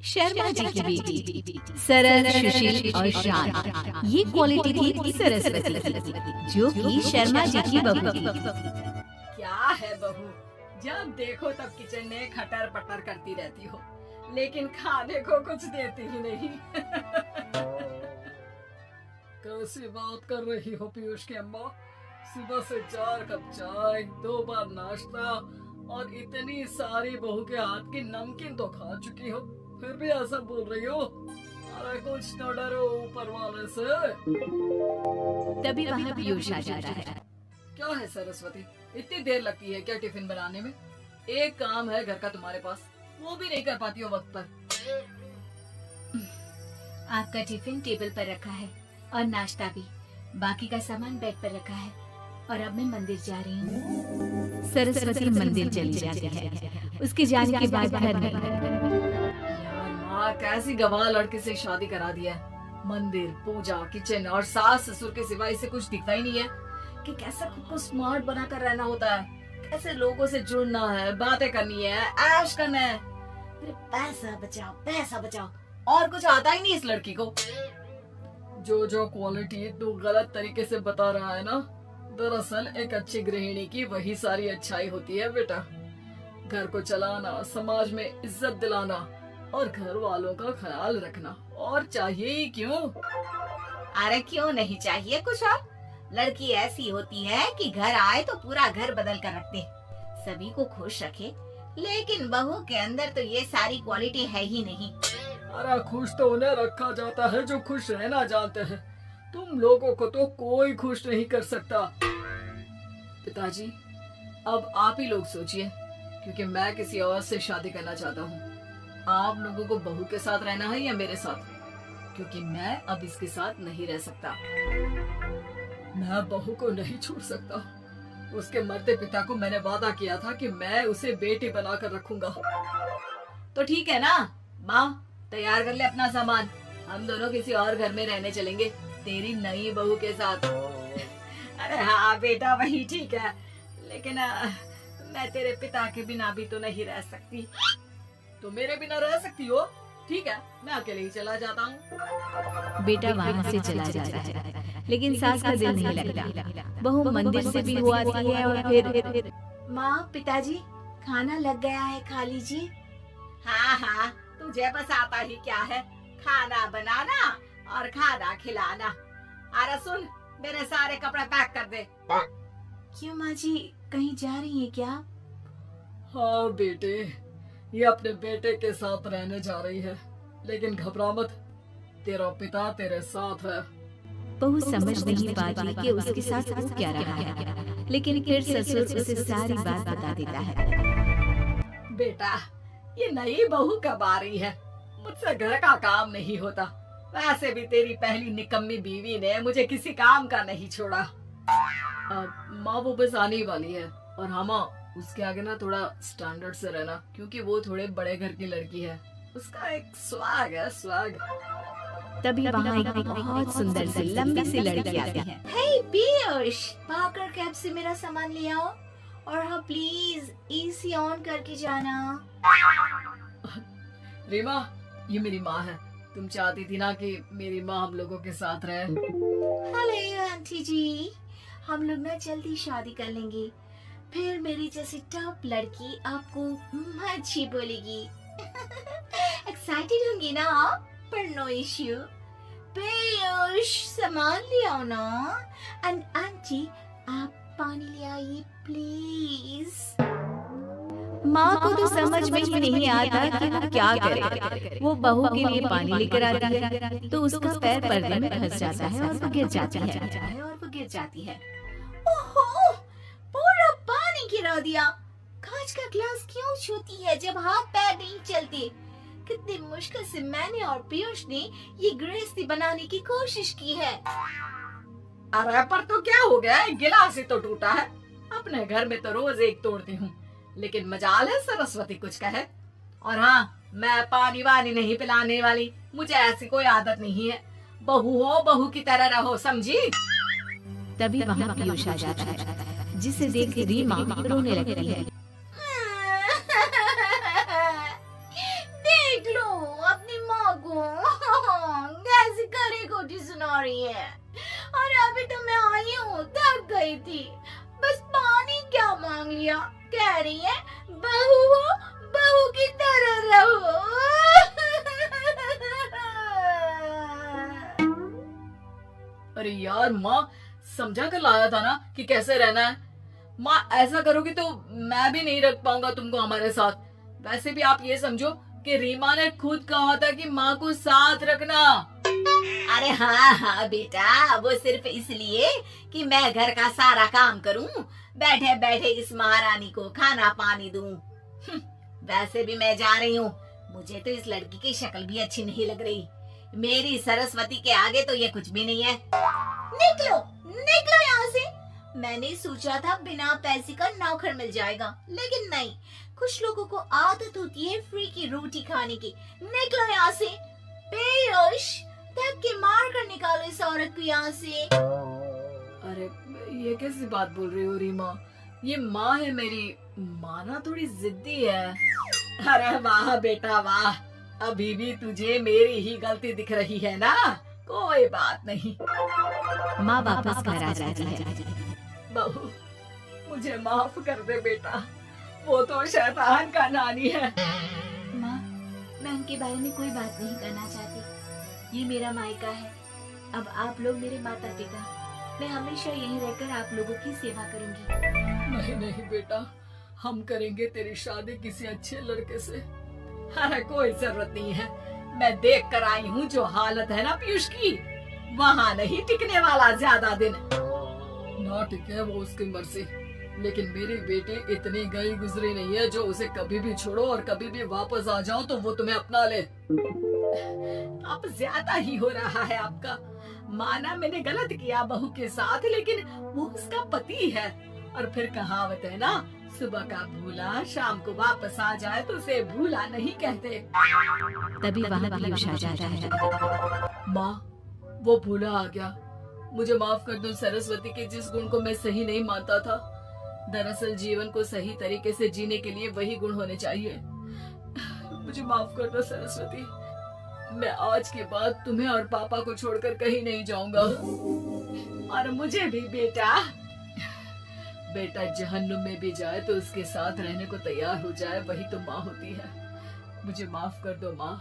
शर्मा जी की बेटी सरल, सुशील और शांत, ये क्वालिटी थी सरस्वती की, जो कि शर्मा जी की बहू थी। क्या है बहू, जब देखो तब किचन में खटर पटर करती रहती हो, लेकिन खाने को कुछ देती ही नहीं। कैसी बात कर रही हो पीयूष की अम्मा? सुबह से 4 कप चाय, 2 बार नाश्ता और इतनी सारी बहू के हाथ की नमकीन तो खा चुकी हो, फिर भी ऐसा बोल रही हो? अरे कुछ तो डरो ऊपर वाले से। तभी वहाँ पीयूष आ जाता है। क्या है सरस्वती, इतनी देर लगती है क्या टिफिन बनाने में? एक काम है घर का तुम्हारे पास, वो भी नहीं कर पाती हो वक्त पर। आपका टिफिन टेबल पर रखा है और नाश्ता भी, बाकी का सामान बेड पर रखा है और अब मैं मंदिर जा रही हूँ। सरस्वती मंदिर चली जाती है। उसके जाने के बाद घर में यार माँ, कैसी गवाह लड़के से शादी करा दिया है। मंदिर, पूजा, किचन और सास ससुर के सिवा इसे कुछ दिखता ही नहीं है कि कैसे खुद को स्मार्ट बनाकर रहना होता है, कैसे लोगों से जुड़ना है, बातें करनी है, ऐश करना है। फिर पैसा बचाओ और कुछ आता ही नहीं इस लड़की को। जो क्वालिटी तू गलत तरीके से बता रहा है ना, दरअसल एक अच्छी गृहिणी की वही सारी अच्छाई होती है बेटा। घर को चलाना, समाज में इज्जत दिलाना और घर वालों का ख्याल रखना, और चाहिए ही क्यों? अरे क्यों नहीं चाहिए कुछ और? लड़की ऐसी होती है कि घर आए तो पूरा घर बदल कर रख दे, सभी को खुश रखे। लेकिन बहू के अंदर तो ये सारी क्वालिटी है ही नहीं। अरे खुश तो उन्हें रखा जाता है जो खुश रहना जानते हैं। तुम लोगों को तो कोई खुश नहीं कर सकता। पिताजी, अब आप ही लोग सोचिए, क्योंकि मैं किसी और से शादी करना चाहता हूँ। आप लोगों को बहू के साथ रहना है या मेरे साथ? क्योंकि मैं अब इसके साथ नहीं रह सकता। मैं बहू को नहीं छोड़ सकता। उसके मरते पिता को मैंने वादा किया था कि मैं उसे बेटी बनाकर रखूंगा। तो ठीक है ना माँ, तैयार कर ले अपना सामान, हम दोनों किसी और घर में रहने चलेंगे तेरी नई बहू के साथ। अरे हाँ बेटा, वही ठीक है, लेकिन मैं तेरे पिता के बिना भी तो नहीं रह सकती। तो मेरे बिना रह सकती हो? ठीक है, मैं अकेले ही चला जाता हूँ। बेटा वहाँ से चला जाता है, लेकिन सास का दिल नहीं लगता। बहू मंदिर से भी हुआ आती है और फिर माँ, पिताजी खाना लग गया है, खा लीजिए। हाँ, तुझे बस आता ही क्या है, खाना बनाना और खाना खिलाना। अरे सुन, मेरे सारे कपड़े पैक कर दे। क्यों माँ जी, कहीं जा रही हैं क्या? हाँ बेटे, ये अपने बेटे के साथ रहने जा रही है, लेकिन घबरा मत, तेरा पिता तेरे साथ है। बहू समझ नहीं पाती कि उसके साथ हो क्या रहा है, लेकिन फिर ससुर उसे सारी बात बता देता है। बेटा, ये नई बहू कब आ रही है? मुझसे घर का काम नहीं होता। वैसे भी तेरी पहली निकम्मी बीवी ने मुझे किसी काम का नहीं छोड़ा। माँ वो बस आने ही वाली है, और हाँ माँ, उसके आगे ना थोड़ा स्टैंडर्ड से रहना, क्योंकि वो थोड़े बड़े घर की लड़की है। उसका एक स्वैग है, स्वैग। तभी वहाँ एक बहुत सुंदर सी लंबी सी लड़की आती है। हे पीयूष, भागकर कैब से मेरा सामान ले आओ, और हाँ प्लीज एसी ऑन करके जाना। रीमा, ये मेरी माँ है। तुम चाहती थी ना कि मेरी माँ हम लोगों के साथ रहे। हेलो आंटी जी, हम लोग ना जल्दी शादी कर लेंगे, फिर मेरी जैसी टॉप लड़की आपको अच्छी बोलेगी। एक्साइटेड होंगी ना आप? पर नो इश्यू। पीयूष, सामान ले आओ ना। एंड आंटी, आप पानी ले आइए प्लीज। माँ को तो समझ में ही नहीं आता कि वो क्या करे। वो बहू के लिए पानी लेकर आती है, तो उसका पैर पर्दे में फंस जाता है और वो गिर जाती है। ओहो, पूरा पानी गिरा दिया। कांच का ग्लास क्यों छूती है जब हाथ पैर नहीं चलते? कितनी मुश्किल से मैंने और पीयूष ने ये गृहस्थी बनाने की कोशिश की है। अरे पर तो क्या हो गया, गिलास ही तो टूटा है। अपने घर में तो रोज एक तोड़ती हूँ, लेकिन मजाल है सरस्वती कुछ कहे। और हाँ, मैं पानी वानी नहीं पिलाने वाली, मुझे ऐसी कोई आदत नहीं है। बहू हो, बहू की तरह रहो, समझी? तभी वहाँ पीयूष आ जाता है, जिसे देख रीमा रोने लगती है। देख लो, अब छोटी सुना रही है। और अभी तो मैं आई हूँ, थक गई थी, बस पानी क्या मांग लिया। कह रही है बहू हो, बहू की तरह रहो। अरे यार माँ, समझा कर लाया था ना कि कैसे रहना है। माँ ऐसा करोगी तो मैं भी नहीं रख पाऊंगा तुमको हमारे साथ। वैसे भी आप ये समझो कि रीमा ने खुद कहा था कि माँ को साथ रखना। अरे हाँ हाँ बेटा, वो सिर्फ इसलिए कि मैं घर का सारा काम करूं, बैठे बैठे इस महारानी को खाना पानी दूं। वैसे भी मैं जा रही हूँ, मुझे तो इस लड़की की शक्ल भी अच्छी नहीं लग रही। मेरी सरस्वती के आगे तो ये कुछ भी नहीं है। निकलो निकलो यहाँ से। मैंने सोचा था बिना पैसे का नौकर मिल जाएगा, लेकिन नहीं। कुछ लोगों को आदत होती है फ्री की रोटी खाने की। निकलो यहाँ से। बेहोश, धक्के के मार कर निकालो इस औरत को यहाँ से। अरे ये कैसी बात बोल रही हो रीमा? ये माँ है मेरी, माना थोड़ी जिद्दी है। अरे वाह बेटा वाह, अभी भी तुझे मेरी ही गलती दिख रही है ना? कोई बात नहीं। माँ वापस घर आ जाती है। बहू, मुझे माफ कर दे बेटा, वो तो शैतान का नानी है। माँ, मैं उनके बारे में कोई बात नहीं करना चाहती। ये मेरा मायका है। अब आप लोग मेरे माता पिता, मैं हमेशा यहीं रहकर आप लोगों की सेवा करूंगी। नहीं नहीं बेटा, हम करेंगे तेरी शादी किसी अच्छे लड़के से। अरे कोई जरूरत नहीं है, मैं देख कर आई हूँ जो हालत है ना पीयूष की, वहाँ नहीं टिकने वाला ज्यादा दिन। ना टिके वो उसकी मर्जी, लेकिन मेरी बेटी इतनी गई गुजरी नहीं है जो उसे कभी भी छोड़ो और कभी भी वापस आ जाओ तो वो तुम्हें अपना ले। अब ज्यादा ही हो रहा है आपका। माना मैंने गलत किया बहू के साथ, लेकिन वो उसका पति है। और फिर कहावत है ना, सुबह का भूला शाम को वापस आ जाए तो उसे भूला नहीं कहते। तभी वहाँ पीयूष आ जाता है। माँ, वो भूला आ गया, मुझे माफ कर दो सरस्वती के जिस गुण को मैं सही नहीं मानता था। दरअसल जीवन को सही तरीके से जीने के लिए वही गुण होने चाहिए। मुझे माफ कर दो सरस्वती, मैं आज के बाद तुम्हें और पापा को छोड़कर कहीं नहीं जाऊंगा। और मुझे भी बेटा। बेटा जहन्नुम में भी जाए तो उसके साथ रहने को तैयार हो जाए, वही तो माँ होती है। मुझे माफ कर दो माँ।